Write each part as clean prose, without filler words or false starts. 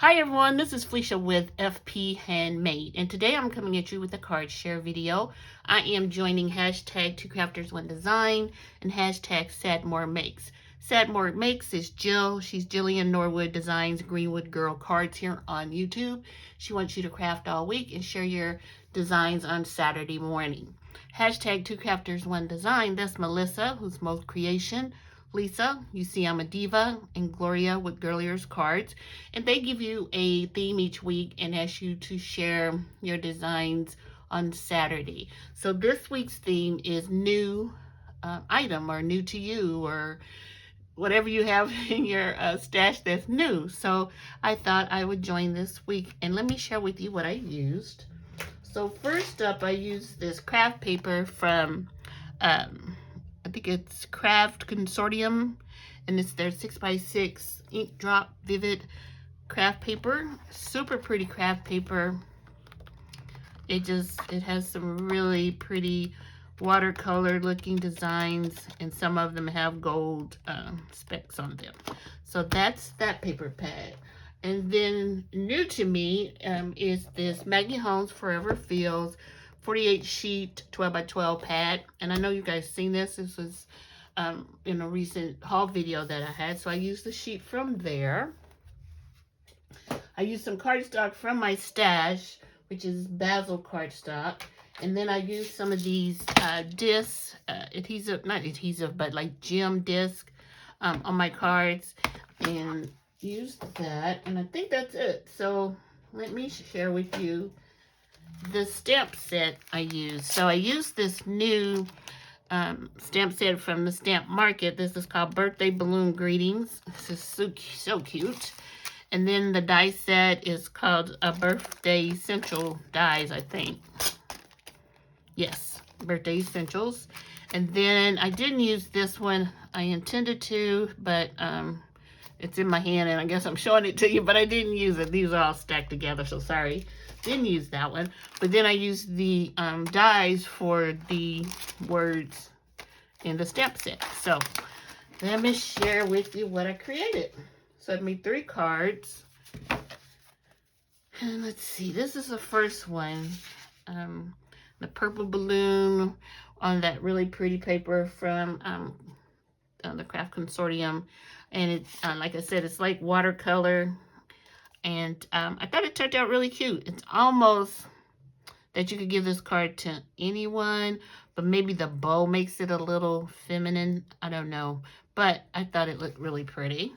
Hi everyone, this is Felicia with FP Handmade, and today I'm coming at you with a card share video. I am joining hashtag 2crafters1design and hashtag sadmoremakes. Sadmoremakes is Jill. She's Jillian Norwood Designs Greenwood Girl Cards here on YouTube. She wants you to craft all week and share your designs on Saturday morning. Hashtag 2crafters1design, that's Melissa, who's Most Creation. Lisa, you see I'm a Diva, and Gloria with Girliers Cards. And they give you a theme each week and ask you to share your designs on Saturday. So this week's theme is new item, or new to you, or whatever you have in your stash that's new. So I thought I would join this week, and let me share with you what I used. So first up, I used this craft paper from I think it's Craft Consortium, and it's their 6x6 ink drop vivid craft paper. Super pretty craft paper. It has some really pretty watercolor looking designs, and some of them have gold specks on them. So that's that paper pad. And then new to me is this Maggie Holmes Forever Feels 48 sheet 12 by 12 pad. And I know you guys seen this. This was in a recent haul video that I had. So I used the sheet from there. I used some cardstock from my stash, which is Basil cardstock. And then I used some of these discs, adhesive, not adhesive, but like gem disc on my cards. And used that. And I think that's it. So let me share with you the stamp set I used. So I used this new stamp set from the Stamp Market. This is called Birthday Balloon Greetings. This is so cute. And then the die set is called a Birthday Essential Dies, I think. Yes, Birthday Essentials. And then I didn't use this one. I intended to, but it's in my hand, and I guess I'm showing it to you, but I didn't use it. These are all stacked together, so sorry. Didn't use that one. But then I used the dies for the words in the stamp set. So let me share with you what I created. So I made 3 cards. And let's see, this is the first one. The purple balloon on that really pretty paper from the Craft Consortium. And it's, like I said, it's like watercolor. And I thought it turned out really cute. It's almost that you could give this card to anyone, but maybe the bow makes it a little feminine. I don't know. But I thought it looked really pretty.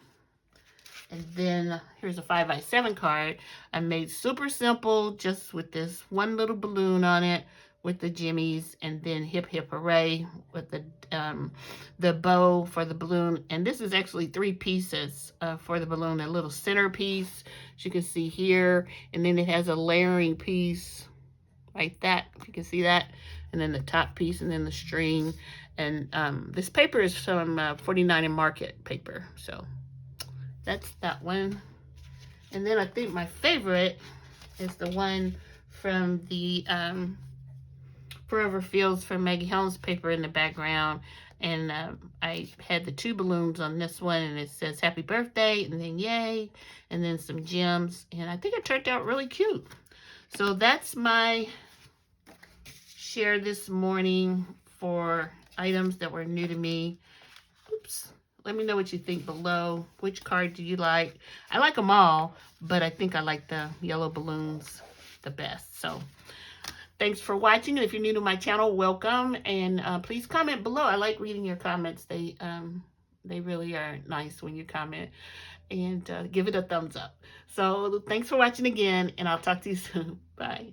And then here's a 5x7 card. I made super simple, just with this one little balloon on it with the jimmies, and then hip hip hooray with the bow for the balloon. And this is actually 3 pieces for the balloon. A little center piece, as you can see here, and then it has a layering piece like that, if you can see that, and then the top piece, and then the string. And this paper is from 49 and Market paper, so that's that one. And then I think my favorite is the one from the Forever Feels from Maggie Holmes paper in the background. And I had the 2 balloons on this one, and it says happy birthday, and then yay, and then some gems. And I think it turned out really cute. So that's my share this morning for items that were new to me. Oops. Let me know what you think below. Which card do you like? I like them all, but I think I like the yellow balloons the best. So thanks for watching. If you're new to my channel, welcome. And please comment below. I like reading your comments. They really are nice when you comment. And give it a thumbs up. So thanks for watching again, and I'll talk to you soon. Bye.